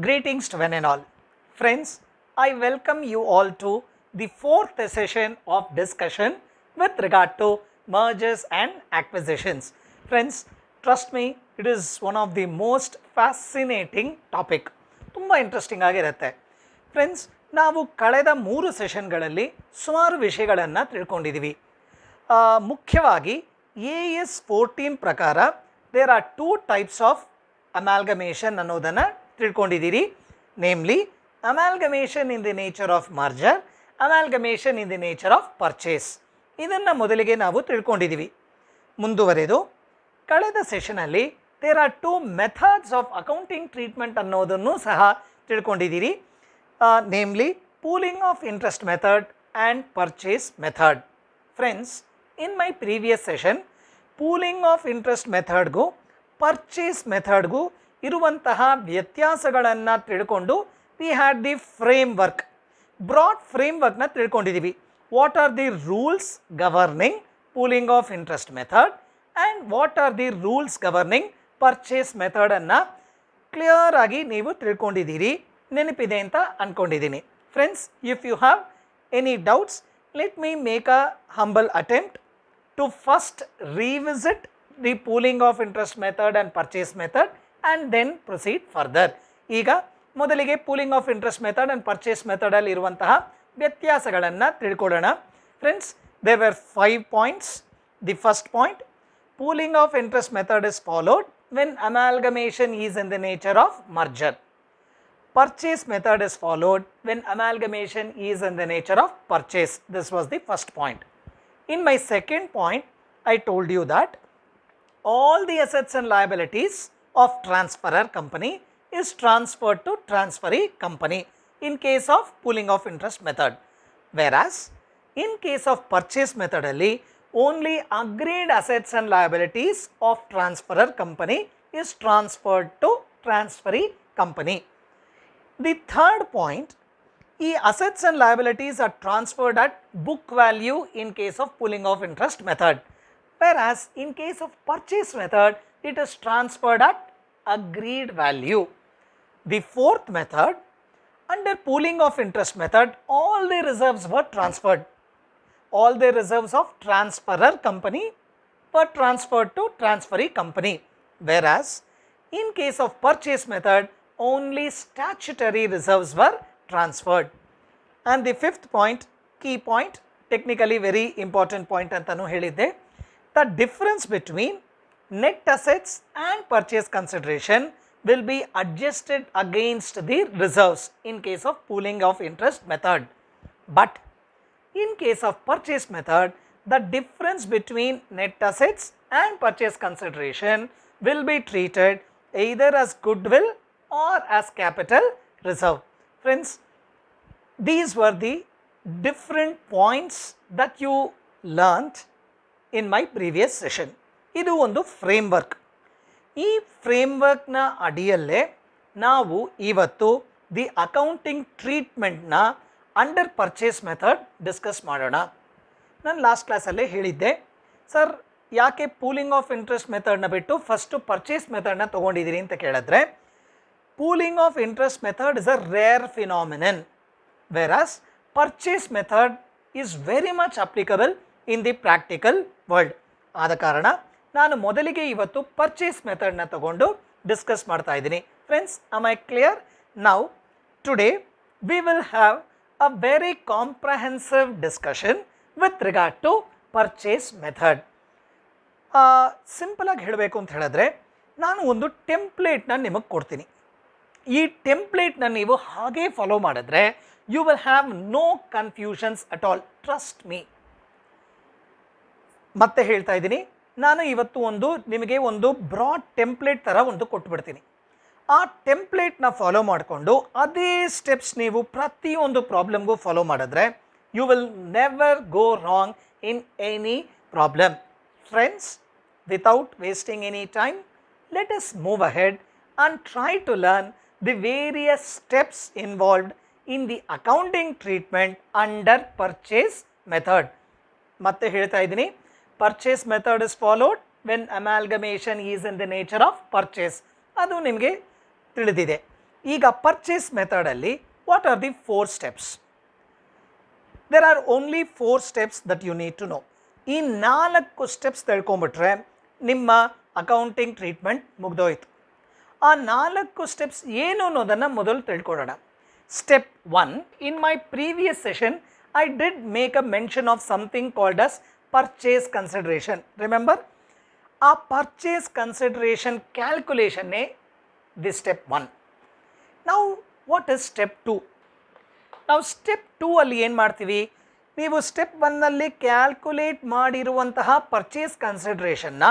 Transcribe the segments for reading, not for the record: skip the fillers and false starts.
Greetings to one and all. Friends, I welcome you all to the fourth session of discussion with regard to mergers and acquisitions. Friends, trust me, it is one of the most fascinating topic. ತುಂಬ interesting ಆಗಿರುತ್ತೆ. Friends, ನಾವು ಕಳೆದ 3 ಸೆಷನ್ಗಳಲ್ಲಿ ಸುಮಾರು ವಿಷಯಗಳನ್ನು ತಿಳ್ಕೊಂಡಿದ್ದೀವಿ. ಮುಖ್ಯವಾಗಿ AS14 ಪ್ರಕಾರ there are 2 types of amalgamation ಅನ್ನೋದನ್ನು ತಿಳ್ಕೊಂಡಿದ್ದೀರಿ. Namely amalgamation in the nature of merger, amalgamation in the nature of purchase. ಇದನ್ನು ಮೊದಲಿಗೆ ನಾವು ತಿಳ್ಕೊಂಡಿದ್ದೀವಿ. ಮುಂದುವರೆದು ಕಳೆದ ಸೆಷನಲ್ಲಿ there are 2 methods of accounting treatment ಅನ್ನೋದನ್ನು ಸಹ ತಿಳ್ಕೊಂಡಿದ್ದೀರಿ. Namely pooling of interest method and purchase method. Friends, in my previous session pooling of interest ಮೆಥಡ್ಗೂ ಪರ್ಚೇಸ್ ಮೆಥಡ್ಗೂ ಇರುವಂತಹ ವ್ಯತ್ಯಾಸಗಳನ್ನು ತಿಳ್ಕೊಂಡು we had the framework, broad ಫ್ರೇಮ್ವರ್ಕ್ನ ತಿಳ್ಕೊಂಡಿದ್ದೀವಿ. What are the rules governing pooling of interest method and what are the rules governing purchase ಮೆಥಡನ್ನು clear ಆಗಿ ನೀವು ತಿಳ್ಕೊಂಡಿದ್ದೀರಿ, ನೆನಪಿದೆ ಅಂತ ಅಂದ್ಕೊಂಡಿದ್ದೀನಿ. Friends, if you have any doubts, let me make a humble attempt to first revisit the pooling of interest method and purchase method and then proceed further. ಈಗ ಮೊದಲಿಗೆ pooling of interest method and purchase ಮೆಥಡಲ್ಲಿ ಇರುವಂತಹ ವ್ಯತ್ಯಾಸಗಳನ್ನು ತಿಳ್ಕೊಳ್ಳೋಣ. Friends, there were 5 points. The first point, pooling of interest method is followed when amalgamation is in the nature of merger. Purchase method is followed when amalgamation is in the nature of purchase. This was the first point. In my second point, I told you that all the assets and liabilities of transferor company is transferred to transferee company in case of pooling of interest method. Whereas, in case of purchase method alli, only agreed assets and liabilities of transferor company is transferred to transferee company. The third point, assets and liabilities are transferred at book value in case of pooling of interest method, whereas in case of purchase method it is transferred at agreed value. The fourth method, under pooling of interest method all the reserves were transferred. All the reserves of transferor company were transferred to transferee company, whereas in case of purchase method only statutory reserves were transferred. And the fifth point, key point, technically very important point antanu helidde, the difference between net assets and purchase consideration will be adjusted against the reserves in case of pooling of interest method. But in case of purchase method, the difference between net assets and purchase consideration will be treated either as goodwill or as capital reserve. Friends, these were the different points that you learnt in my previous session. ಇದು ಒಂದು framework. ಈ ಫ್ರೇಮ್ವರ್ಕ್ನ ಅಡಿಯಲ್ಲೇ ನಾವು ಇವತ್ತು the accounting ಟ್ರೀಟ್ಮೆಂಟ್ನ under purchase method discuss ಮಾಡೋಣ. ನಾನು last ಕ್ಲಾಸಲ್ಲೇ ಹೇಳಿದ್ದೆ, ಸರ್ ಯಾಕೆ ಪೂಲಿಂಗ್ ಆಫ್ ಇಂಟ್ರೆಸ್ಟ್ ಮೆಥಡ್ನ ಬಿಟ್ಟು ಫಸ್ಟು ಪರ್ಚೇಸ್ ಮೆಥಡ್ನ ತೊಗೊಂಡಿದ್ದೀರಿ ಅಂತ ಕೇಳಿದ್ರೆ, pooling of interest method is a rare phenomenon, whereas purchase method is very much applicable in the practical world. ಆದ ಕಾರಣ ನಾನು ಮೊದಲಿಗೆ ಇವತ್ತು ಪರ್ಚೇಸ್ ಮೆಥಡ್ನ ತಗೊಂಡು ಡಿಸ್ಕಸ್ ಮಾಡ್ತಾ ಇದ್ದೀನಿ. Friends, am I clear? Now today we will have a very comprehensive discussion with regard to purchase method. Simple ಆಗಿ ಹೇಳಬೇಕು ಅಂತ ಹೇಳಿದ್ರೆ, ನಾನು ಒಂದು ಟೆಂಪ್ಲೇಟ್ನ ನಿಮಗೆ ಕೊಡ್ತೀನಿ. ಈ ಟೆಂಪ್ಲೇಟ್ನ ನೀವು ಹಾಗೆ ಫಾಲೋ ಮಾಡಿದ್ರೆ you will have no confusions at all, trust me. ಮತ್ತೆ ಹೇಳ್ತಾ ಇದ್ದೀನಿ, ನಾನು ಇವತ್ತು ನಿಮಗೆ ಒಂದು ಬ್ರಾಡ್ ಟೆಂಪ್ಲೇಟ್ ಥರ ಒಂದು ಕೊಟ್ಬಿಡ್ತೀನಿ. ಆ ಟೆಂಪ್ಲೇಟ್ನ ಫಾಲೋ ಮಾಡಿಕೊಂಡು ಅದೇ ಸ್ಟೆಪ್ಸ್ ನೀವು ಪ್ರತಿಯೊಂದು ಪ್ರಾಬ್ಲಮ್ಗೂ ಫಾಲೋ ಮಾಡಿದ್ರೆ you will never go wrong in any problem. Friends, without wasting any time, let us move ahead and try to learn the various steps involved in the accounting treatment under purchase method. ಮತ್ತೆ ಹೇಳ್ತಾ ಇದ್ದೀನಿ, purchase method is followed when amalgamation is in the nature of purchase. ಅದು ನಿಮಗೆ ತಿಳಿದಿದೆ. ಈಗ purchase ಮೆಥಡಲ್ಲಿ what are the 4 steps? There are only 4 steps that you need to know. ಈ 4 steps ತಿಳ್ಕೊಂಬಿಟ್ರೆ ನಿಮ್ಮ ಅಕೌಂಟಿಂಗ್ ಟ್ರೀಟ್ಮೆಂಟ್ ಮುಗ್ದೋಯ್ತು. ಆ 4 ಸ್ಟೆಪ್ಸ್ ಏನು ಅನ್ನೋದನ್ನು ಮೊದಲು ತಿಳ್ಕೊಳ್ಳೋಣ. Step 1, in my previous session I did make a mention of something called as purchase consideration. Remember? A purchase consideration calculation this step 1. Now what is step 2? Now step 2 ಅಲ್ಲಿ ಏನು ಮಾಡ್ತೀವಿ? ನೀವು step 1 ಅಲ್ಲಿ calculate ಮಾಡಿರುವಂತಹ purchase ಕನ್ಸಿಡರೇಷನ್ನ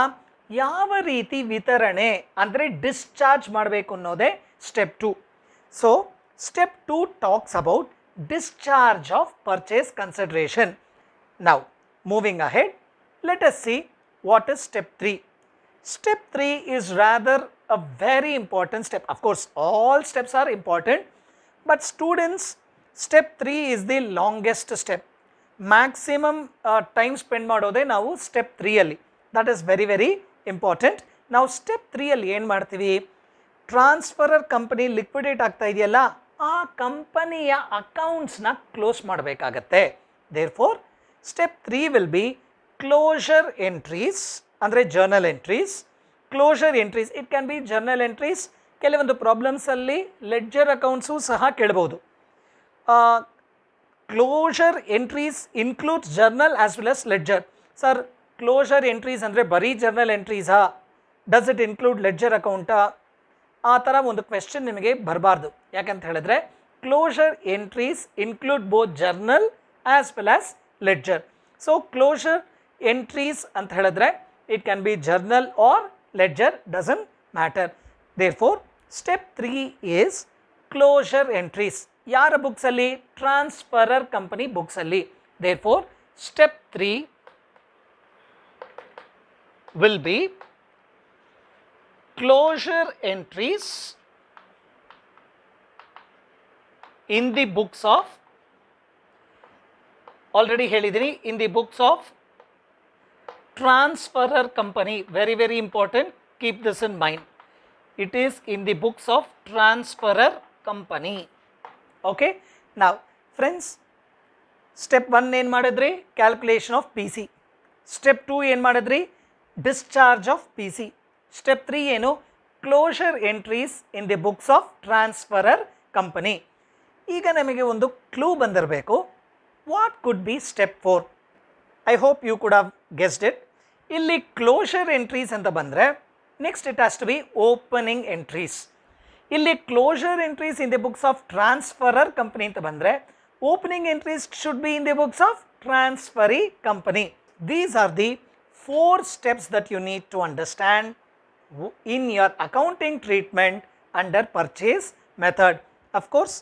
ಯಾವ ರೀತಿ ವಿತರಣೆ ಅಂದರೆ ಡಿಸ್ಚಾರ್ಜ್ ಮಾಡಬೇಕು ಅನ್ನೋದೇ step 2. So step 2 talks about discharge of purchase consideration. Now moving ahead, let us see what is step 3. Step 3 is rather a very important step. Of course all steps are important, but students, step 3 is the longest step. Maximum time spend ಮಾಡೋದೇ ನಾವು step 3 ಅಲ್ಲಿ. That is very very important. Now step 3 ಅಲ್ಲಿ ಏನು ಮಾಡ್ತೀವಿ? Transferor company liquidate ಆಗ್ತಾ ಇದೆಯಲ್ಲ, ಆ ಕಂಪನಿಯ ಅಕೌಂಟ್ಸ್ನ ಕ್ಲೋಸ್ ಮಾಡಬೇಕಾಗತ್ತೆ. Therefore step 3 will be closure entries, ಅಂದರೆ journal entries. Closure entries it can be journal entries. ಕೆಲವೊಂದು ಪ್ರಾಬ್ಲಮ್ಸಲ್ಲಿ ಲೆಡ್ಜರ್ ಅಕೌಂಟ್ಸು ಸಹ ಕೇಳ್ಬೋದು. Closure entries includes journal as well as ledger. Sir closure entries ಅಂದರೆ ಬರೀ ಜರ್ನಲ್ ಎಂಟ್ರೀಸಾ, ಡಸ್ ಇಟ್ ಇನ್ಕ್ಲೂಡ್ ಲೆಡ್ಜರ್ ಅಕೌಂಟಾ? ಆ ಥರ ಒಂದು ಕ್ವೆಶ್ಚನ್ ನಿಮಗೆ ಬರಬಾರ್ದು. ಯಾಕಂತ ಹೇಳಿದ್ರೆ closure entries include both journal as well as ledger. So closure entries ಅಂತ ಹೇಳಿದ್ರೆ it can be journal or ledger, doesn't matter. Therefore step 3 is closure entries. ಯಾರ ಬುಕ್ಸಲ್ಲಿ? ಟ್ರಾನ್ಸ್ಫರರ್ ಕಂಪನಿ ಬುಕ್ಸಲ್ಲಿ. Therefore step 3 will be closure entries in the books of, already ಹೇಳಿದ್ದೀನಿ, in the books of transferor company. Very very important, keep this in mind. It is in the books of transferor company. Okay, now friends, step 1 ಏನು ಮಾಡಿದ್ರಿ? Calculation of P C. Step 2 ಏನು ಮಾಡಿದ್ರಿ? Discharge of P C. Step 3 ಏನು? Closure entries in the books of transferor company. ಈಗ ನಮಗೆ ಒಂದು clue ಬಂದಿರಬೇಕು. What could be step 4? I hope you could have guessed it. ಇಲ್ಲಿ ಕ್ಲೋಷರ್ ಎಂಟ್ರೀಸ್ ಅಂತ ಬಂದರೆ next it has to be opening entries. ಇಲ್ಲಿ closure entries in the books of transferor company ಅಂತ ಬಂದರೆ opening entries should be in the books of transferee company. These are the 4 steps that you need to understand in your accounting treatment under purchase method. Of course,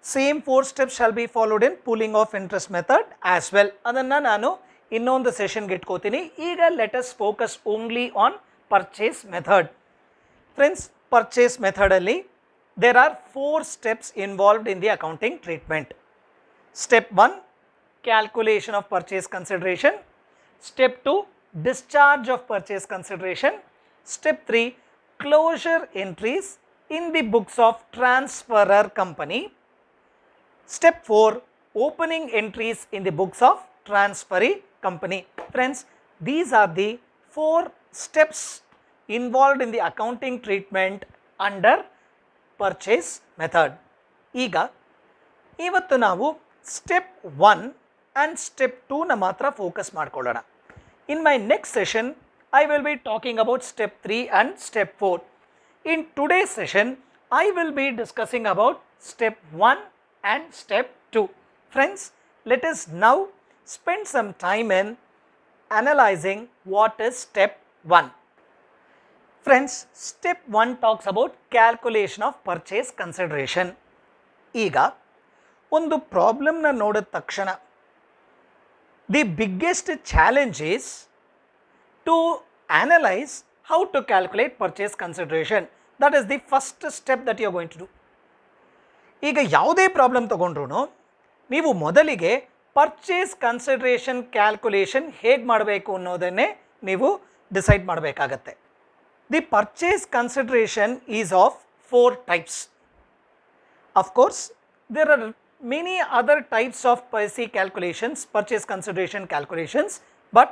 same 4 steps shall be followed in pooling of interest method as well. Adanna nanu innondu session ge itkotini. Iga let us focus only on purchase method. Friends, purchase method alli there are 4 steps involved in the accounting treatment. Step 1, calculation of purchase consideration. Step 2, discharge of purchase consideration. Step 3, closure entries in the books of transferor company. Step 4, opening entries in the books of transferee company. Friends, these are the 4 steps involved in the accounting treatment under purchase method. ಈಗ ಇವತ್ತು ನಾವು step 1 and step 2 ನ ಮಾತ್ರ focus ಮಾಡ್ಕೊಳ್ಳೋಣ. In my next session, I will be talking about step 3 and step 4. In today's session, I will be discussing about step 1 and step 2. Friends, let us now spend some time in analyzing what is step 1. Friends, step 1 talks about calculation of purchase consideration. ಈಗ ಒಂದು ಪ್ರಾಬ್ಲಮ್ನ ನೋಡಿದ ತಕ್ಷಣ the biggest challenge is to analyze how to calculate purchase consideration. That is the first step that you are going to do. ಈಗ ಯಾವುದೇ problem ತಗೊಂಡ್ರು ನೀವು ಮೊದಲಿಗೆ purchase consideration calculation ಹೇಗೆ ಮಾಡಬೇಕು ಅನ್ನೋದನ್ನೇ ನೀವು ಡಿಸೈಡ್ ಮಾಡಬೇಕಾಗತ್ತೆ. The purchase consideration is of 4 types. Of course, there are many other types of PC calculations, purchase consideration calculations, but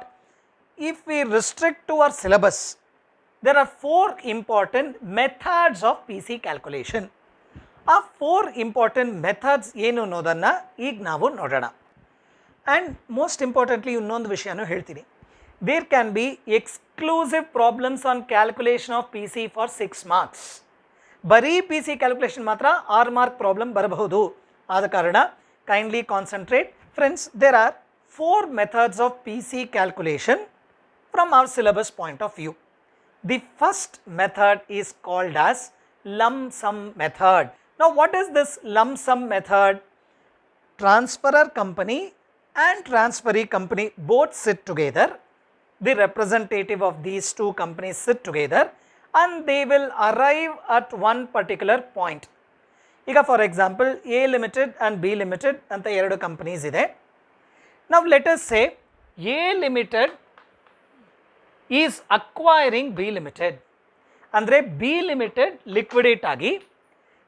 if we restrict to our syllabus, there are 4 important methods of PC calculation. ಆ 4 important methods ಏನು ಅನ್ನೋದನ್ನು ಈಗ ನಾವು ನೋಡೋಣ. And most importantly ಇನ್ನೊಂದು ವಿಷಯನೂ ಹೇಳ್ತೀನಿ. There can be exclusive problems on calculation of P C for 6 marks. ಬರೀ ಪಿ ಸಿ ಕ್ಯಾಲ್ಕುಲೇಷನ್ ಮಾತ್ರ 6 mark ಪ್ರಾಬ್ಲಮ್ ಬರಬಹುದು. ಆದ ಕಾರಣ kindly concentrate. Friends, there are 4 methods of P C calculation from our syllabus point of view. The first method is called as lump sum method. Now, what is this lump sum method? Transferor company and transferee company both sit together. The representative of these two companies sit together and they will arrive at one particular point. ಈಗ for example, A Limited and B Limited ಅಂತ 2 companies ಇದೆ. Now, let us say A Limited is acquiring B Limited. ಅಂದರೆ B Limited liquidate ಆಗಿ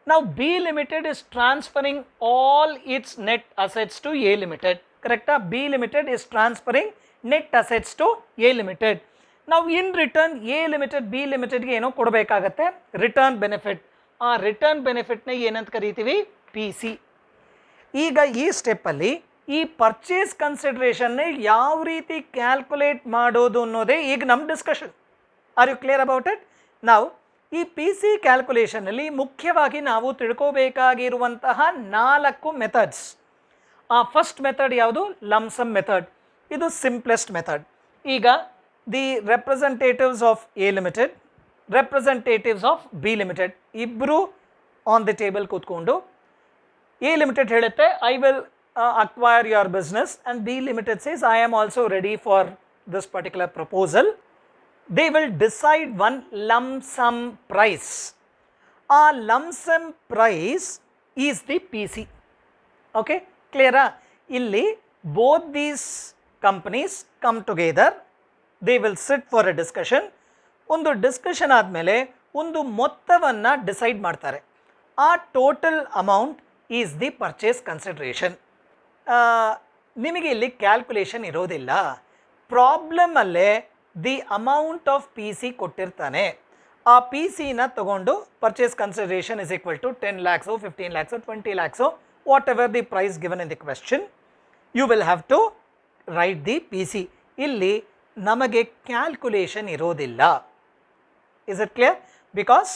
now B Limited is transferring all its net assets to A Limited. Correct? B Limited is transferring net assets to A Limited. Now in return A Limited B Limited ಗೆ ಏನೋ ಕೊಡಬೇಕಾಗತ್ತೆ, return benefit. ಆ return ಬೆನಿಫಿಟ್ನ ಏನಂತ ಕರಿತೀವಿ? P C. ಈಗ ಈ ಸ್ಟೆಪ್ಪಲ್ಲಿ ಈ purchase ಕನ್ಸಿಡ್ರೇಷನ್ನ ಯಾವ ರೀತಿ ಕ್ಯಾಲ್ಕುಲೇಟ್ ಮಾಡೋದು ಅನ್ನೋದೇ ಈಗ ನಮ್ಮ discussion. Are you clear about it? ನಾವು ಈ ಪಿ ಸಿ ಕ್ಯಾಲ್ಕುಲೇಷನಲ್ಲಿ ಮುಖ್ಯವಾಗಿ ನಾವು ತಿಳ್ಕೋಬೇಕಾಗಿರುವಂತಹ 4 ಮೆಥಡ್ಸ್. ಆ ಫಸ್ಟ್ ಮೆಥಡ್ ಯಾವುದು? Lump sum method. ಇದು ಸಿಂಪ್ಲೆಸ್ಟ್ ಮೆಥಡ್. ಈಗ the representatives of A limited, representatives of B limited ಇಬ್ಬರು ಆನ್ ದಿ ಟೇಬಲ್ ಕೂತ್ಕೊಂಡು ಎ ಲಿಮಿಟೆಡ್ ಹೇಳುತ್ತೆ I will acquire your business, and B Limited says I am also ready for this particular proposal. They will decide one lump sum price. A lump sum price is the PC. Okay, clear? Illi both these companies come together, they will sit for a discussion. ಒಂದು discussion ಆದಮೇಲೆ ಒಂದು ಮೊತ್ತವನ್ನು decide ಮಾಡ್ತಾರೆ. ಆ total amount is the purchase consideration. ನಿಮಗೆ ಇಲ್ಲಿ calculation ಇರೋದಿಲ್ಲ. ಪ್ರಾಬ್ಲಮಲ್ಲೇ the amount of P C ಕೊಟ್ಟಿರ್ತಾನೆ. ಆ ಪಿ ಸಿನ ತಗೊಂಡು purchase consideration is equal to 10 lakhs, 15 lakhs, 20 lakhs, whatever the price given in the question, you will have to write the P C. ಇಲ್ಲಿ ನಮಗೆ calculation ಇರೋದಿಲ್ಲ. Is it clear? Because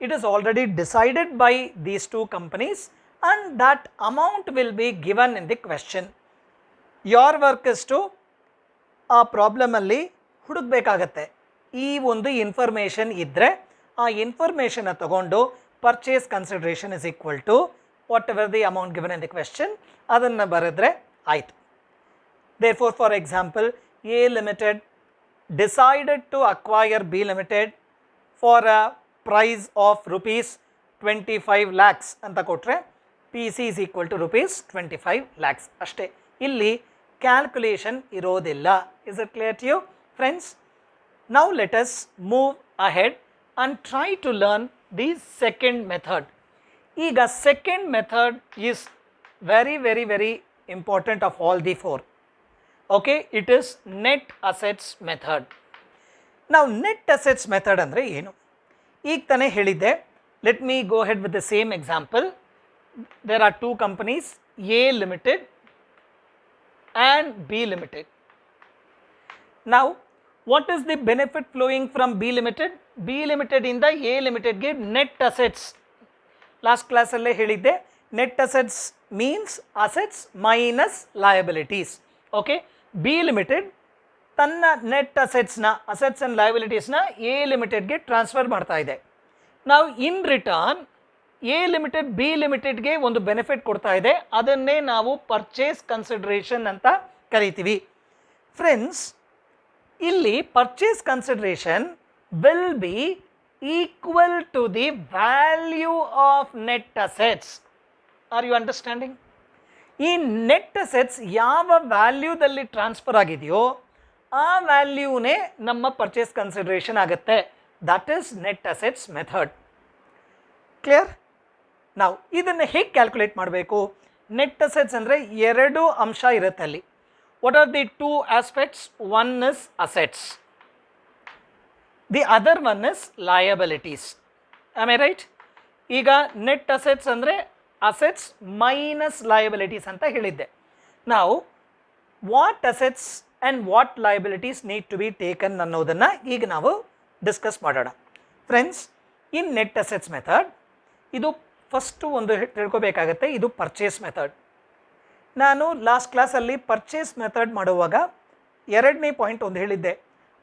it is already decided by these 2 companies and that amount will be given in the question. Your work is to ಆ ಪ್ರಾಬ್ಲಮಲ್ಲಿ ಹುಡುಕಬೇಕಾಗತ್ತೆ. ಈ ಒಂದು information ಇದ್ದರೆ ಆ ಇನ್ಫಾರ್ಮೇಷನ್ನ ತಗೊಂಡು purchase consideration is equal to whatever the amount given in the question ಅದನ್ನು ಬರೆದ್ರೆ ಆಯಿತು. therefore for example, A Limited decided to acquire B Limited for a price of rupees 25 lakhs ಅಂತ ಕೊಟ್ಟರೆ P C is equal to rupees 25 lakhs ಅಷ್ಟೇ. ಇಲ್ಲಿ calculation ಇರೋದಿಲ್ಲ. Is it clear to you friends? Now let us move ahead and try to learn the second method. ಈಗ second method is very important of all the 4. Okay, it is net assets method. Now net assets method ಅಂದರೆ ಏನು? ಈಗ ತಾನೇ ಹೇಳಿದ್ದೆ. Let me go ahead with the same example. There are 2 companies, A Limited and B Limited. Now what is the benefit flowing from B Limited? B Limited ಇಂದ A Limited ಗೆ net assets. Last ಕ್ಲಾಸಲ್ಲೇ ಹೇಳಿದ್ದೆ, net assets means assets minus liabilities. Okay, B Limited ತನ್ನ net ಅಸೆಟ್ಸ್ನ, assets and ಲಯಬಿಲಿಟೀಸ್ನ A Limitedಗೆ transfer ಮಾಡ್ತಾ ಇದೆ. ನಾವು in return A Limited B Limitedಗೆ ಒಂದು ಬೆನಿಫಿಟ್ ಕೊಡ್ತಾ ಇದೆ. ಅದನ್ನೇ ನಾವು ಪರ್ಚೇಸ್ ಕನ್ಸಿಡ್ರೇಷನ್ ಅಂತ ಕರಿತೀವಿ. ಫ್ರೆಂಡ್ಸ್, ಇಲ್ಲಿ purchase consideration will be equal to the value of net assets. Are you understanding? ಈ ನೆಟ್ ಅಸೆಟ್ಸ್ ಯಾವ ವ್ಯಾಲ್ಯೂದಲ್ಲಿ ಟ್ರಾನ್ಸ್ಫರ್ ಆಗಿದೆಯೋ ಆ ವ್ಯಾಲ್ಯೂನೇ ನಮ್ಮ ಪರ್ಚೇಸ್ ಕನ್ಸಿಡ್ರೇಷನ್ ಆಗುತ್ತೆ. That is net assets method. Clear? ನಾವು ಇದನ್ನು ಹೇಗೆ ಕ್ಯಾಲ್ಕುಲೇಟ್ ಮಾಡಬೇಕು? ನೆಟ್ ಅಸೆಟ್ಸ್ ಅಂದರೆ ಎರಡು ಅಂಶ ಇರುತ್ತೆ ಅಲ್ಲಿ. What are the two aspects? One is assets, the other one is liabilities. Am I right? ಈಗ ನೆಟ್ ಅಸೆಟ್ಸ್ ಅಂದರೆ ಅಸೆಟ್ಸ್ ಮೈನಸ್ ಲಯಬಿಲಿಟೀಸ್ ಅಂತ ಹೇಳಿದ್ದೆ. ನಾವು what assets and what liabilities need to be taken ಅನ್ನೋದನ್ನು ಈಗ ನಾವು ಡಿಸ್ಕಸ್ ಮಾಡೋಣ. Friends, in net assets method ಇದು ಫಸ್ಟು ಒಂದು ತಿಳ್ಕೊಬೇಕಾಗತ್ತೆ, ಇದು ಪರ್ಚೇಸ್ ಮೆಥಡ್. ನಾನು ಲಾಸ್ಟ್ ಕ್ಲಾಸಲ್ಲಿ ಪರ್ಚೇಸ್ ಮೆಥಡ್ ಮಾಡುವಾಗ ಎರಡನೇ ಪಾಯಿಂಟ್ ಒಂದು ಹೇಳಿದ್ದೆ,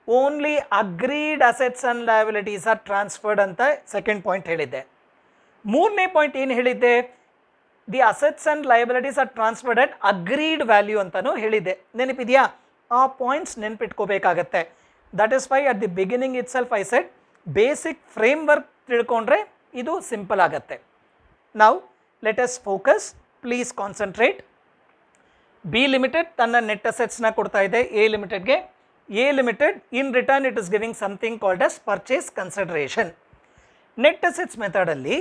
only agreed assets and liabilities are transferred ಅಂತ ಸೆಕೆಂಡ್ ಪಾಯಿಂಟ್ ಹೇಳಿದ್ದೆ. ಮೂರನೇ ಪಾಯಿಂಟ್ ಏನು ಹೇಳಿದ್ದೆ? The assets and liabilities are transferred at agreed value ಅಂತಲೂ ಹೇಳಿದ್ದೆ. ನೆನಪಿದೆಯಾ? ಆ ಪಾಯಿಂಟ್ಸ್ ನೆನಪಿಟ್ಕೋಬೇಕಾಗತ್ತೆ. That is why at the beginning itself I said basic framework ತಿಳ್ಕೊಂಡ್ರೆ ಇದು ಸಿಂಪಲ್ ಆಗುತ್ತೆ. ನಾವು let us focus, please concentrate. B limited ತನ್ನ ನೆಟ್ ಅಸೆಟ್ಸ್ನ ಕೊಡ್ತಾ ಇದೆ ಎ ಲಿಮಿಟೆಡ್ಗೆ. A limited in return it is giving something called as purchase consideration. Net assets ಮೆಥಡಲ್ಲಿ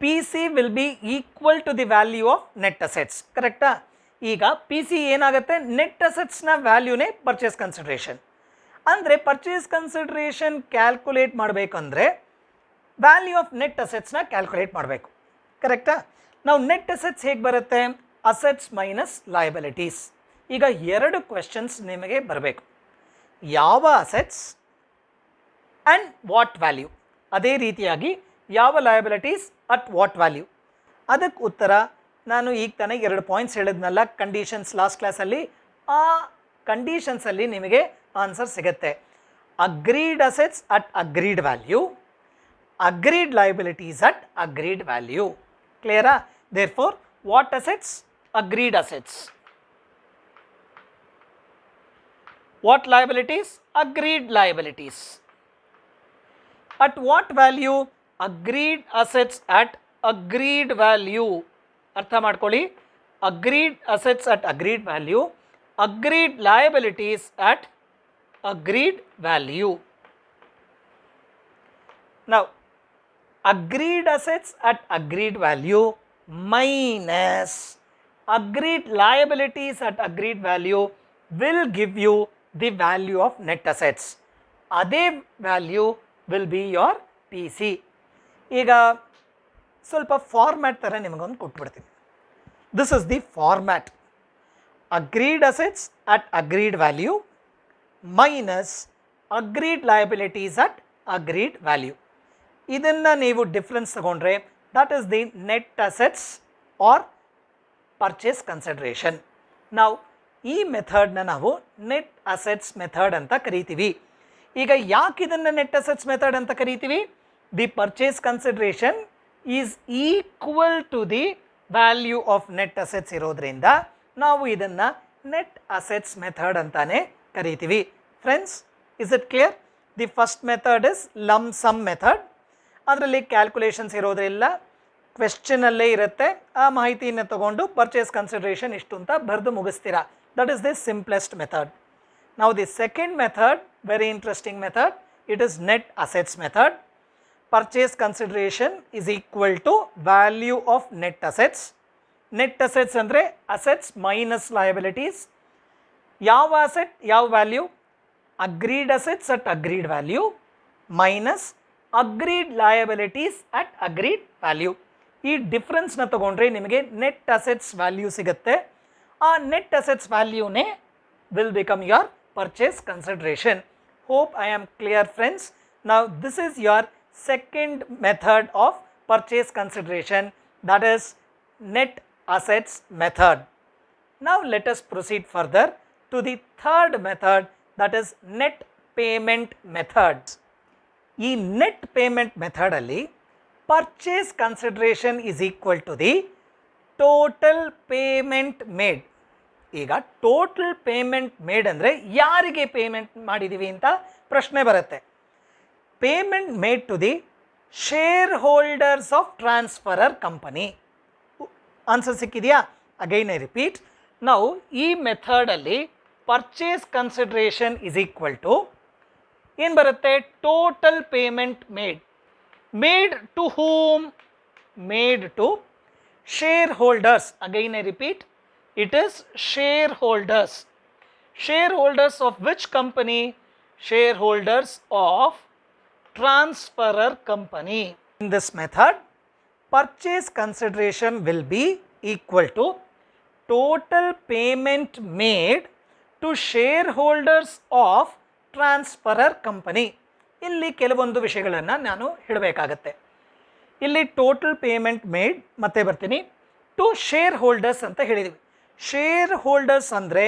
P C will be equal to the value of net assets. ಕರೆಕ್ಟಾ? ಈಗ P C ಏನಾಗುತ್ತೆ? Net ಅಸೆಟ್ಸ್ನ ವ್ಯಾಲ್ಯೂನೇ ಪರ್ಚೇಸ್ ಕನ್ಸಿಡರೇಷನ್. ಅಂದರೆ purchase consideration calculate ಮಾಡಬೇಕಂದ್ರೆ value of net ಅಸೆಟ್ಸ್ನ calculate ಮಾಡಬೇಕು. ಕರೆಕ್ಟಾ? ನಾವು ನೆಟ್ ಅಸೆಟ್ಸ್ ಹೇಗೆ ಬರುತ್ತೆ? Assets minus liabilities. ಈಗ ಎರಡು ಕ್ವೆಶನ್ಸ್ ನಿಮಗೆ ಬರಬೇಕು. ಯಾವ ಅಸೆಟ್ಸ್ ಆ್ಯಂಡ್ ವಾಟ್ ವ್ಯಾಲ್ಯೂ, ಅದೇ ರೀತಿಯಾಗಿ ಯಾವ ಲಯಬಿಲಿಟೀಸ್ ಅಟ್ ವಾಟ್ ವ್ಯಾಲ್ಯೂ. ಅದಕ್ಕೆ ಉತ್ತರ ನಾನು ಈಗ ತಾನೇ ಎರಡು ಪಾಯಿಂಟ್ಸ್ ಹೇಳಿದ್ನಲ್ಲ, ಕಂಡೀಷನ್ಸ್ ಲಾಸ್ಟ್ ಕ್ಲಾಸಲ್ಲಿ. ಆ ಕಂಡೀಷನ್ಸಲ್ಲಿ ನಿಮಗೆ ಆನ್ಸರ್ ಸಿಗುತ್ತೆ. Agreed assets at agreed value, agreed liabilities at agreed value. ಕ್ಲಿಯರಾ? Therefore what assets? Agreed assets. What liabilities? Agreed liabilities. At what value? Agreed assets at agreed value. ಅರ್ಥ ಮಾಡ್ಕೊಳ್ಳಿ, agreed assets at agreed value, agreed liabilities at agreed value. ನಾವು agreed assets at agreed value minus agreed liabilities at agreed value will give you the value of net assets. ಅದೇ value will be your P C. ಈಗ ಸ್ವಲ್ಪ format ಥರ ನಿಮಗೊಂದು ಕೊಟ್ಬಿಡ್ತೀನಿ. This is the format. Agreed assets at agreed value minus agreed liabilities at agreed value. ಇದನ್ನು ನೀವು difference ತಗೊಂಡ್ರೆ that is the net assets or purchase consideration. ನಾವು ಈ ಮೆಥಡ್ನ ನಾವು ನೆಟ್ ಅಸೆಟ್ಸ್ ಮೆಥಡ್ ಅಂತ ಕರಿತೀವಿ. ಈಗ ಯಾಕೆ ಇದನ್ನು ನೆಟ್ ಅಸೆಟ್ಸ್ ಮೆಥಡ್ ಅಂತ ಕರಿತೀವಿ? The purchase consideration is equal to the value of net assets ಇರೋದ್ರಿಂದ ನಾವು ಇದನ್ನು ನೆಟ್ ಅಸೆಟ್ಸ್ ಮೆಥಡ್ ಅಂತಾನೆ ಕರಿತೀವಿ. Friends, is it clear? The first method is lump sum method. ಅದರಲ್ಲಿ ಕ್ಯಾಲ್ಕುಲೇಷನ್ಸ್ ಇರೋದ್ರಿಲ್ಲ, ಕ್ವೆಶ್ಚನಲ್ಲೇ ಇರುತ್ತೆ. ಆ ಮಾಹಿತಿಯನ್ನು ತಗೊಂಡು ಪರ್ಚೇಸ್ ಕನ್ಸಿಡರೇಷನ್ ಇಷ್ಟು ಅಂತ ಬರೆದು ಮುಗಿಸ್ತೀರಾ. That is the simplest method. Now the second method, very interesting method, it is net assets method. Purchase consideration is equal to value of net assets. Net assets andre assets minus liabilities. Yav asset, yav value? Agreed assets at agreed value minus agreed liabilities at agreed value. ಈ ಡಿಫ್ರೆನ್ಸ್ನ ತಗೊಂಡ್ರೆ ನಿಮಗೆ net assets value ಸಿಗುತ್ತೆ. ಆ net assets ವ್ಯಾಲ್ಯೂನೇ will become your purchase consideration. Hope I am clear, friends. Now this is your second method of purchase consideration, that is net assets method. Now let us proceed further to the third method, that is net payment method. ಈ net payment ಮೆಥಡಲ್ಲಿ purchase consideration is equal to the total payment made. ಈಗ total payment made ಅಂದರೆ ಯಾರಿಗೆ payment ಮಾಡಿದ್ದೀವಿ ಅಂತ ಪ್ರಶ್ನೆ ಬರುತ್ತೆ. Payment made to the share holders of transferor company. Answer ಸಿಕ್ಕಿದೆಯಾ? Again I repeat. ನಾವು ಈ ಮೆಥಡಲ್ಲಿ purchase consideration is equal to ಏನು ಬರುತ್ತೆ? Total payment made. Made to whom? made to shareholders. Again I repeat, it is shareholders. Shareholders of which company? Shareholders of transferor company. In this method, purchase consideration will be equal to total payment made to shareholders of transferor company. ಇಲ್ಲಿ ಕೆಲವೊಂದು ವಿಷಯಗಳನ್ನು ನಾನು ಹೇಳಬೇಕಾಗತ್ತೆ. ಇಲ್ಲಿ total payment made ಮತ್ತೆ ಬರ್ತೀನಿ to share holders ಅಂತ ಹೇಳಿದ್ವಿ. Share holders ಅಂದರೆ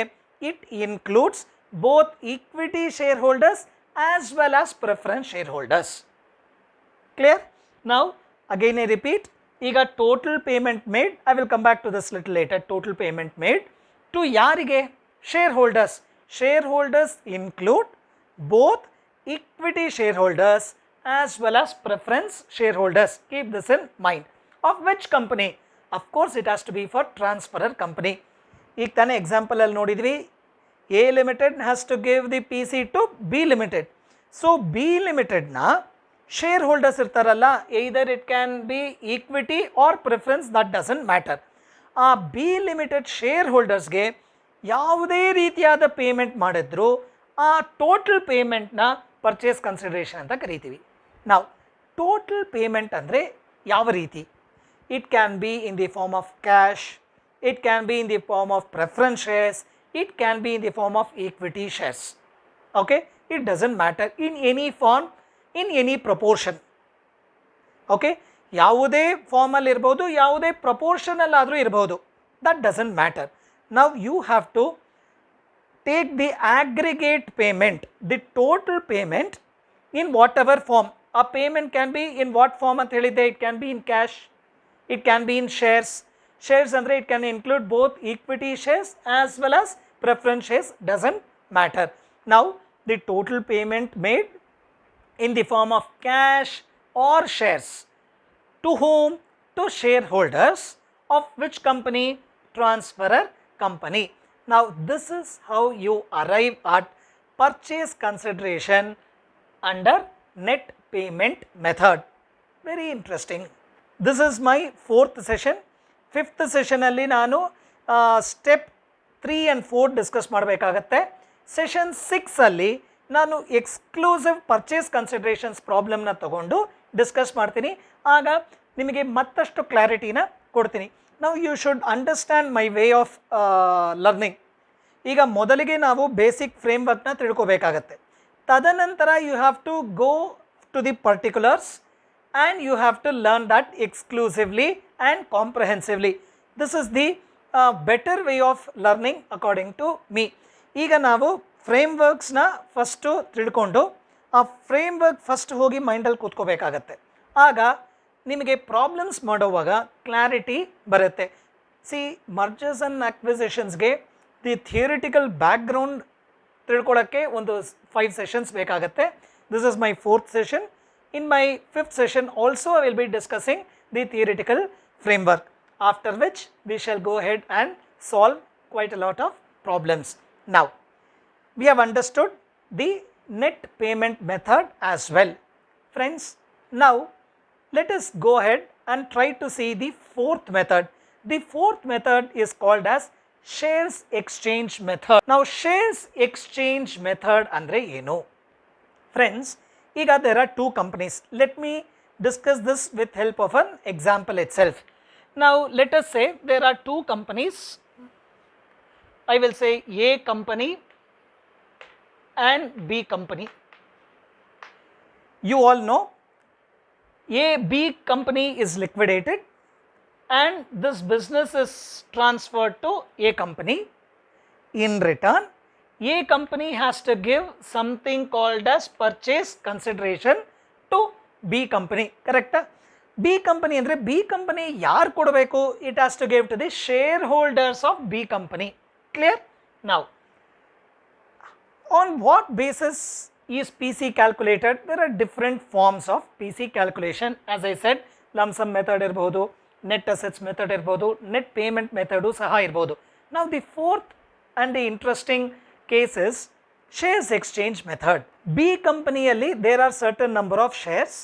it includes both equity share holders as well as preference share holders. Clear? ನಾವು ಅಗೈನ್ ಐ ರಿಪೀಟ್, ಈಗ total payment made, I will come back to this little later. Total payment made to ಯಾರಿಗೆ? Share holders. Share holders include both equity shareholders as well as preference shareholders. Keep this in mind. Of which company? Of course it has to be for transferor company. ಈಗ ತಾನೇ example ಅಲ್ಲಿ ನೋಡಿದ್ವಿ, A Limited has to give the PC to B Limited. So B Limited na shareholders ಇರ್ತಾರಲ್ಲ, either it can be equity or preference, that doesn't matter. ಆ B Limited shareholdersಗೆ ಯಾವುದೇ ರೀತಿಯಾದ payment ಮಾಡಿದ್ರು ಆ ಟೋಟಲ್ ಪೇಮೆಂಟ್ನ ಪರ್ಚೇಸ್ ಕನ್ಸಿಡರೇಷನ್ ಅಂತ ಕರಿತೀವಿ. ನಾವು total payment ಅಂದರೆ ಯಾವ ರೀತಿ? It can be in the form of cash, it can be in the form of preference shares, it can be in the form of equity shares. Okay, it doesn't matter, in any form, in any proportion. Okay, ಯಾವುದೇ ಫಾರ್ಮಲ್ಲಿ ಇರ್ಬೋದು, ಯಾವುದೇ ಪ್ರಪೋರ್ಷನಲ್ಲಾದರೂ ಇರ್ಬೋದು, that doesn't matter. Now you have to take the aggregate payment, the total payment in whatever form. A payment can be in what form ಅಂತ ಹೇಳಿದ್ದೆ? It can be in cash, it can be in shares. Shares ಅಂದರೆ it can include both equity shares as well as preference shares, doesn't matter. Now the total payment made in the form of cash or shares to whom? To shareholders of which company? Transferor company. Now this is how you arrive at purchase consideration under net payment method. Very interesting. This is my fourth session. Fifth session alli nanu step 3 and 4 discuss ಮಾಡಬೇಕಾಗುತ್ತೆ. Session 6 ಅಲ್ಲಿ ನಾನು exclusive purchase considerations ಪ್ರಾಬ್ಲಮ್ನ ತಗೊಂಡು discuss ಮಾಡ್ತೀನಿ. ಆಗ ನಿಮಗೆ ಮತ್ತಷ್ಟು ಕ್ಲಾರಿಟಿನ ಕೊಡ್ತೀನಿ. Now you should understand my way of learning. ಈಗ ಮೊದಲಿಗೆ ನಾವು ಬೇಸಿಕ್ ಫ್ರೇಮ್ವರ್ಕ್ನ ತಿಳ್ಕೋಬೇಕಾಗತ್ತೆ. ತದನಂತರ you have to go to the particulars and you have to learn that exclusively and comprehensively. This is the better way of learning according to me. ಈಗ ನಾವು ಫ್ರೇಮ್ವರ್ಕ್ಸ್ನ first ತಿಳ್ಕೊಂಡು ಆ ಫ್ರೇಮ್ವರ್ಕ್ ಫಸ್ಟ್ ಹೋಗಿ ಮೈಂಡಲ್ಲಿ ಕೂತ್ಕೋಬೇಕಾಗತ್ತೆ. ಆಗ ನಿಮಗೆ ಪ್ರಾಬ್ಲಮ್ಸ್ ಮಾಡೋವಾಗ ಕ್ಲಾರಿಟಿ ಬರುತ್ತೆ. ಸಿ, ಮರ್ಜರ್ಸ್ ಆ್ಯಂಡ್ ಅಕ್ವಿಸಿಷನ್ಸ್ಗೆ ದಿ ಥಿಯರಿಟಿಕಲ್ ಬ್ಯಾಕ್ಗ್ರೌಂಡ್ ತಿಳ್ಕೊಳ್ಳೋಕ್ಕೆ ಒಂದು 5 ಸೆಷನ್ಸ್ ಬೇಕಾಗುತ್ತೆ. This is my 4th session. In my 5th session also I will be discussing the theoretical framework, after which we shall go ahead and solve quite a lot of problems. Now we have understood the net payment method as well. Friends, now let us go ahead and try to see the 4th method. The 4th method is called as shares exchange method. Now shares exchange method andre eno? Friends, iga there are 2 companies. Let me discuss this with help of an example itself. Now let us say there are 2 companies. I will say A company and B company. You all know B company is liquidated and this business is transferred to A company. In return, A company has to give something called as purchase consideration to B company. Correct? B company andre B company yaar kodabeku? It has to give to the shareholders of B company. Clear? Now on what basis is PC calculated? There are different forms of PC calculation. As I said, lump sum method irbodu, net assets method irbodu, net payment method saha irbodu. Now the 4th and the interesting case is shares exchange method. B company alli there are certain number of shares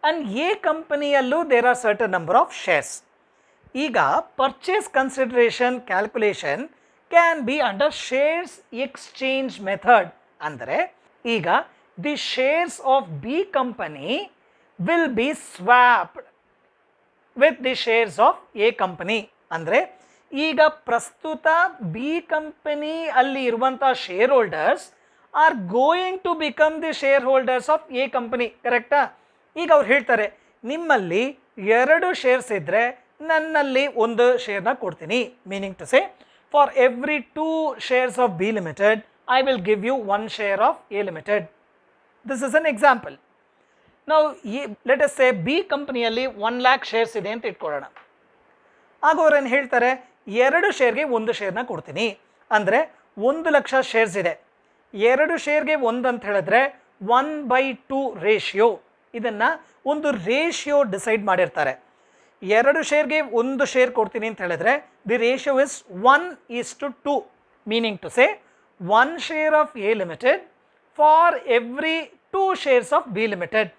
and A ಕಂಪನಿಯಲ್ಲೂ there are certain number of shares. ಈಗ purchase consideration calculation can be under shares exchange method. ಅಂದರೆ ಈಗ the shares of B company will be swapped with the shares of A company. ಅಂದರೆ ಈಗ ಪ್ರಸ್ತುತ B company ಅಲ್ಲಿ ಇರುವಂಥ share holders are going to become the share holders of A company. ಕರೆಕ್ಟಾ? ಈಗ ಅವ್ರು ಹೇಳ್ತಾರೆ, ನಿಮ್ಮಲ್ಲಿ 2 ಶೇರ್ಸ್ ಇದ್ದರೆ ನನ್ನಲ್ಲಿ 1 ಶೇರ್ನ ಕೊಡ್ತೀನಿ. Meaning to say, for every 2 shares of B limited I will give you 1 share of A limited. This is an example. ನಾವು ಲೆಟ್ ಅಸ್ ಸೇ ಬಿ ಕಂಪನಿಯಲ್ಲಿ 1 lakh shares ಇದೆ ಅಂತ ಇಟ್ಕೊಳ್ಳೋಣ. ಆಗ ಅವ್ರೇನು ಹೇಳ್ತಾರೆ, 2 ಶೇರ್ಗೆ 1 ಶೇರ್ನ ಕೊಡ್ತೀನಿ. ಅಂದರೆ 1 ಲಕ್ಷ ಶೇರ್ಸ್ ಇದೆ, 2 ಶೇರ್ಗೆ 1 ಅಂತ ಹೇಳಿದ್ರೆ 1/2 ರೇಷಿಯೋ. ಇದನ್ನು ಒಂದು ರೇಷಿಯೋ ಡಿಸೈಡ್ ಮಾಡಿರ್ತಾರೆ. 2 ಶೇರ್ಗೆ 1 ಶೇರ್ ಕೊಡ್ತೀನಿ ಅಂತ ಹೇಳಿದ್ರೆ the ratio is 1:2. Meaning to say 1 share of A limited for every 2 shares of B limited.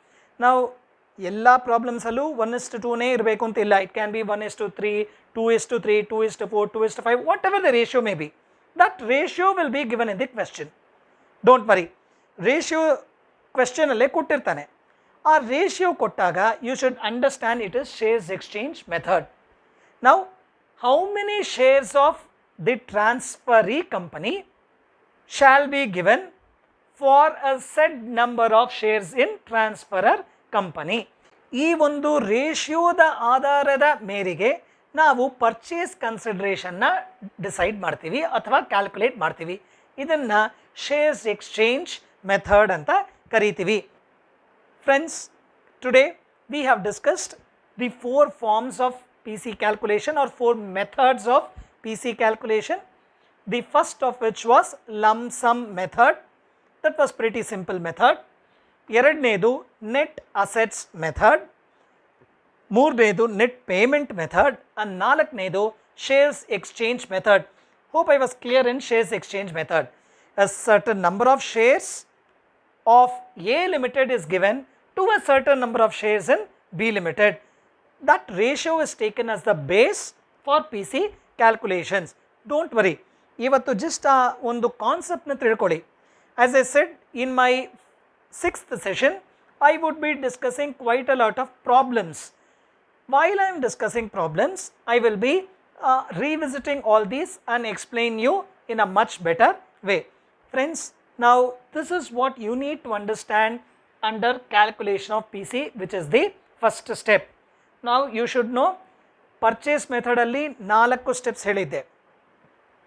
ನಾವು ಎಲ್ಲ ಪ್ರಾಬ್ಲಮ್ಸಲ್ಲೂ 1:2ನೇ ಇರಬೇಕು ಅಂತ ಇಲ್ಲ. It can be 1:3, 2:3, 2:4, 2:5, whatever the ratio may be. That ratio will be given in the question. Don't worry, ratio ಕ್ವೆಶ್ಚನಲ್ಲೇ ಕೊಟ್ಟಿರ್ತಾನೆ. ಆ ರೇಷಿಯೋ ಕೊಟ್ಟಾಗ you should understand it is shares exchange method. ನಾವು how many shares of the transferee company shall be given for a shed number of shares in transferor company. ಈ ಒಂದು ರೇಷಿಯೋದ ಆಧಾರದ ಮೇರೆಗೆ ನಾವು ಪರ್ಚೇಸ್ ಕನ್ಸಿಡರೇಷನ್ನ ಡಿಸೈಡ್ ಮಾಡ್ತೀವಿ ಅಥವಾ ಕ್ಯಾಲ್ಕುಲೇಟ್ ಮಾಡ್ತೀವಿ. ಇದನ್ನು ಶೇರ್ಸ್ ಎಕ್ಸ್ಚೇಂಜ್ ಮೆಥಡ್ ಅಂತ ಕರಿತೀವಿ. Friends, today we have discussed the 4 forms of PC calculation or 4 methods of PC calculation. The first of which was lump sum method. That was pretty simple method. ಎರಡನೇದು net assets method, ಮೂರನೇದು net payment method, and ನಾಲ್ಕನೇದು shares exchange method. Hope I was clear in shares exchange method. A certain number of shares of A limited is given to a certain number of shares in B limited. That ratio is taken as the base for PC calculations. Don't worry, ಇವತ್ತು just ಆ ಒಂದು ಕಾನ್ಸೆಪ್ಟ್ನ ತಿಳ್ಕೊಳ್ಳಿ. As I said in my 6th session, I would be discussing quite a lot of problems. While I am discussing problems, I will be revisiting all these and explain you in a much better way. Friends, now this is what you need to understand under calculation of PC, which is the first step. Now you should know purchase method alli 4 steps helidde.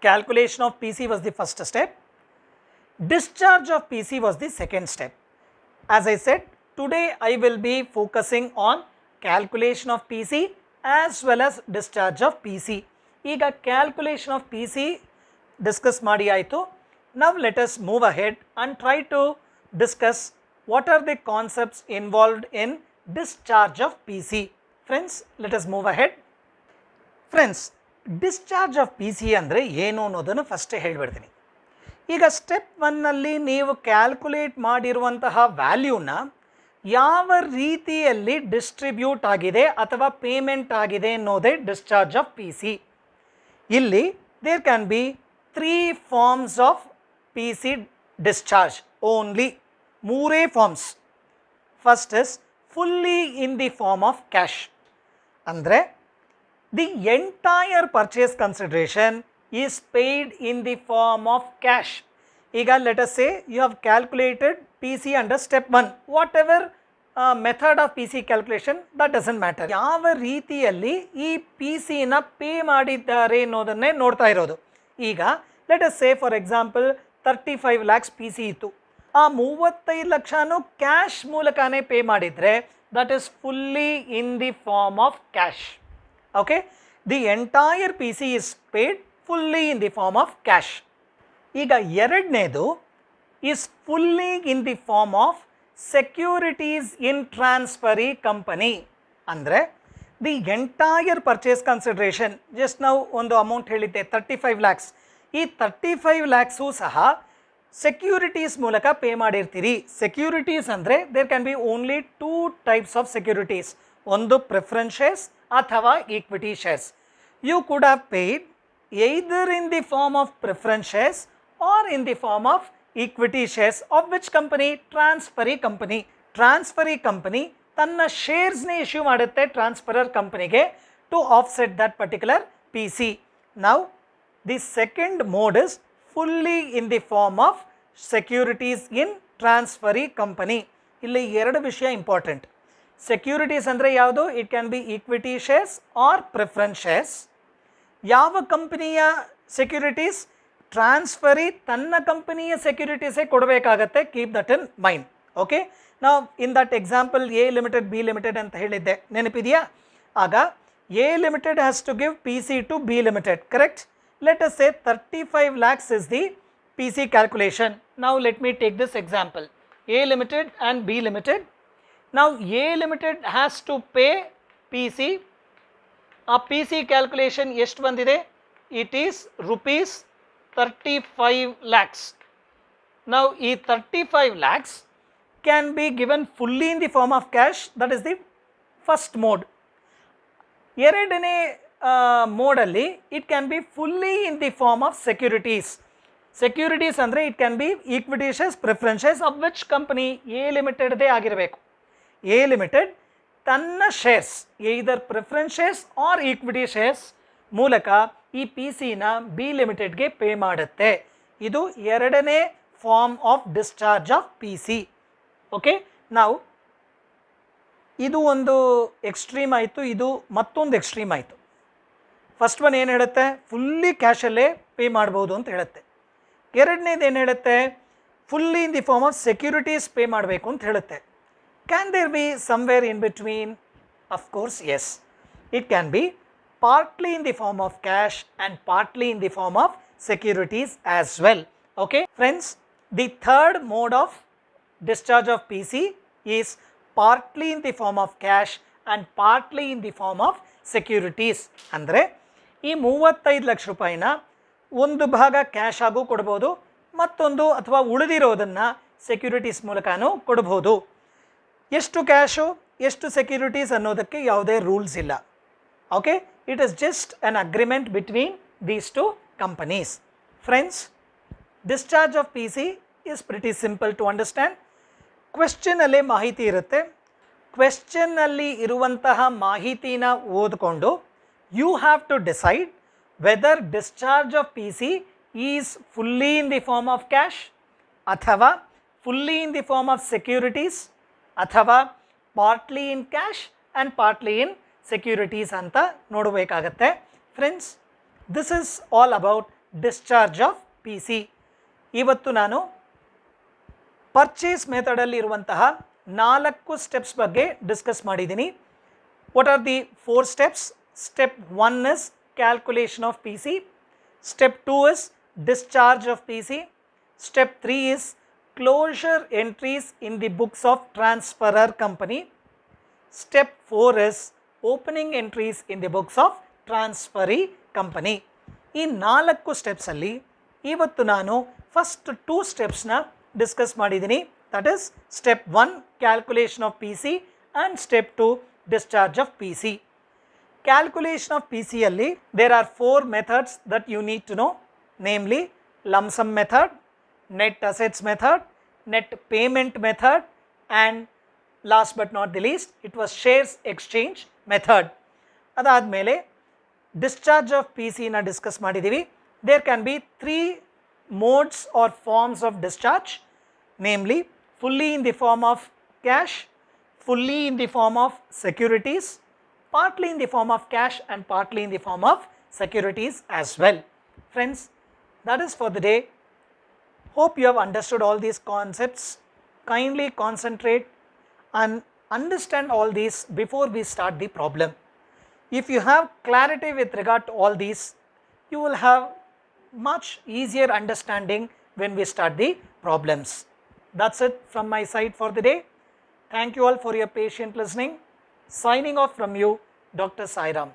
Calculation of PC was the first step. Discharge of PC was the second step. As I said, today I will be focusing on calculation of PC as well as discharge of PC. ಈಗ calculation of PC discuss ಮಾಡಿ ಆಯಿತು. Now let us move ahead and try to discuss what are the concepts involved in discharge of PC. Friends, let us move ahead. Friends, discharge of PC ಅಂದರೆ ಏನು ಅನ್ನೋದನ್ನು first ಹೇಳಿಬಿಡ್ತೀನಿ. ಈಗ step 1ನಲ್ಲಿ ನೀವು calculate ಮಾಡಿರುವಂತಹ ವ್ಯಾಲ್ಯೂನ ಯಾವ ರೀತಿಯಲ್ಲಿ ಡಿಸ್ಟ್ರಿಬ್ಯೂಟ್ ಆಗಿದೆ ಅಥವಾ ಪೇಮೆಂಟ್ ಆಗಿದೆ ಅನ್ನೋದೇ ಡಿಸ್ಚಾರ್ಜ್ ಆಫ್ ಪಿ ಸಿ. ಇಲ್ಲಿ there can be 3 forms of P C discharge only. 3 forms. First is fully in the form of cash. ಅಂದರೆ the entire purchase consideration is paid in the form of cash. ಈಗ let us say you have calculated P C under step 1. Whatever method of P C calculation that doesn't matter. ಯಾವ ರೀತಿಯಲ್ಲಿ ಈ P ಸಿನ pay ಮಾಡಿದ್ದಾರೆ ಅನ್ನೋದನ್ನೇ ನೋಡ್ತಾ ಇರೋದು. ಈಗ let us say for example 35 lakhs P C ಇತ್ತು. ಆ 35 ಲಕ್ಷನೂ ಕ್ಯಾಶ್ ಮೂಲಕನೇ ಪೇ ಮಾಡಿದರೆ that is fully in the form of cash. Okay, the entire P C is paid fully in the form of cash. ಈಗ ಎರಡನೇದು is fully in the form of securities in transferee company. ಅಂದರೆ the entire purchase consideration, just ನಾವು ಒಂದು amount ಹೇಳಿದ್ದೆ 35 lakhs. ಈ 35 lakhs ಸಹ securities ಮೂಲಕ pay ಮಾಡಿರ್ತೀರಿ. ಸೆಕ್ಯೂರಿಟೀಸ್ ಅಂದರೆ there can be only 2 types of securities, ಒಂದು ಪ್ರಿಫರೆನ್ಸ್ ಶೇರ್ಸ್ ಅಥವಾ equity shares. You could have paid either in the form of preference shares or in the form of equity shares of which company? Transferee company. Transferee company ತನ್ನ ಶೇರ್ಸ್ನೇ issue ಮಾಡುತ್ತೆ transferor ಕಂಪನಿಗೆ to offset that particular PC. Now the second mode is fully in the form of securities in transferee company. ಇಲ್ಲಿ ಎರಡು ವಿಷಯ important. Securities ಅಂದರೆ ಯಾವುದು? It can be equity shares or preference shares. ಯಾವ ಕಂಪನಿಯ securities? Transferee ತನ್ನ ಕಂಪನಿಯ ಸೆಕ್ಯೂರಿಟೀಸೇ ಕೊಡಬೇಕಾಗತ್ತೆ. Keep that in mind. Okay, ನಾವು in that example A limited B limited ಅಂತ ಹೇಳಿದ್ದೆ, ನೆನಪಿದೆಯಾ? ಆಗ A limited has to give PC to B limited, correct? Let us say 35 lakhs is the PC calculation. Now let me take this example, A limited and B limited. Now A limited has to pay PC. ಆ PC calculation ಎಷ್ಟು ಬಂದಿದೆ? It is rupees 35 lakhs. Now ಈ 35 lakhs can be given fully in the form of cash, that is the first mode. ಎರಡನೇ ಮೋಡಲ್ಲಿ it can be fully in the form of securities. Securities ಅಂದರೆ it can be equity shares, preference shares of which company? A ಲಿಮಿಟೆಡ್ದೇ ಆಗಿರಬೇಕು. A limited ತನ್ನ shares either preference shares or equity shares ಮೂಲಕ ಈ PCನ B ಲಿಮಿಟೆಡ್ಗೆ pay ಮಾಡುತ್ತೆ. ಇದು ಎರಡನೇ form of discharge of PC. Okay, ನಾವು ಇದು ಒಂದು ಎಕ್ಸ್ಟ್ರೀಮ್ ಆಯಿತು, ಇದು ಮತ್ತೊಂದು ಎಕ್ಸ್ಟ್ರೀಮ್ ಆಯಿತು. ಫಸ್ಟ್ ಒನ್ ಏನು ಹೇಳುತ್ತೆ? ಫುಲ್ಲಿ ಕ್ಯಾಶಲ್ಲೇ ಪೇ ಮಾಡ್ಬೋದು ಅಂತ ಹೇಳುತ್ತೆ. ಎರಡನೇದು ಏನು ಹೇಳುತ್ತೆ? Fully in the form of securities pay ಮಾಡಬೇಕು ಅಂತ ಹೇಳುತ್ತೆ. Can there be somewhere in between? Of course, yes. It can be partly in the form of cash and partly in the form of securities as well. Okay, friends, the third mode of discharge of PC is partly in the form of cash and partly in the form of securities. ಅಂದರೆ ಈ 35 ಲಕ್ಷ ರೂಪಾಯಿನ ಒಂದು ಭಾಗ cash ಆಗು ಕೊಡ್ಬೋದು, ಮತ್ತೊಂದು ಅಥವಾ ಉಳಿದಿರೋದನ್ನು securities ಮೂಲಕನೂ ಕೊಡ್ಬೋದು. ಎಷ್ಟು ಕ್ಯಾಶು ಎಷ್ಟು ಸೆಕ್ಯೂರಿಟೀಸ್ ಅನ್ನೋದಕ್ಕೆ ಯಾವುದೇ ರೂಲ್ಸ್ ಇಲ್ಲ. Okay, it is just an agreement between these two companies. Friends, discharge of PC is pretty simple to understand. ಕ್ವೆಶ್ಚನಲ್ಲೇ ಮಾಹಿತಿ ಇರುತ್ತೆ. ಕ್ವೆಶ್ಚನ್ನಲ್ಲಿ ಇರುವಂತಹ ಮಾಹಿತಿನ ಓದಿಕೊಂಡು you have to decide whether discharge of PC is fully in the form of cash ಅಥವಾ fully in the form of securities ಅಥವಾ partly in cash and partly in securities ಅಂತ ನೋಡಬೇಕಾಗತ್ತೆ. Friends, this is all about discharge of PC. ಇವತ್ತು ನಾನು purchase ಮೆಥಡಲ್ಲಿ ಇರುವಂತಹ 4 steps ಬಗ್ಗೆ discuss ಮಾಡಿದ್ದೀನಿ. What are the 4 steps? Step 1 is calculation of PC. Step 2 is discharge of PC. Step 3 is closure entries in the books of transferor company. Step 4 is opening entries in the books of transferee company. ಈ 4 ಸ್ಟೆಪ್ಸಲ್ಲಿ ಇವತ್ತು ನಾನು first 2 ಸ್ಟೆಪ್ಸ್ನ discuss ಮಾಡಿದ್ದೀನಿ. That is step 1 calculation of PC and step 2 discharge of PC. Calculation of PCಯಲ್ಲಿ there are 4 methods that you need to know, namely lump sum method, net assets method, net payment method, and last but not the least it was shares exchange method. ಅದಾದಮೇಲೆ discharge of PC ನ discuss ಮಾಡಿದ್ದೀವಿ. There can be 3 modes or forms of discharge, namely fully in the form of cash, fully in the form of securities, partly in the form of cash and partly in the form of securities as well. Friends, that is for the day. Hope you have understood all these concepts. Kindly concentrate and understand all these before we start the problem. If you have clarity with regard to all these, you will have much easier understanding when we start the problems. That's it from my side for the day. Thank you all for your patient listening. Signing off from you, Dr. Sai Ram.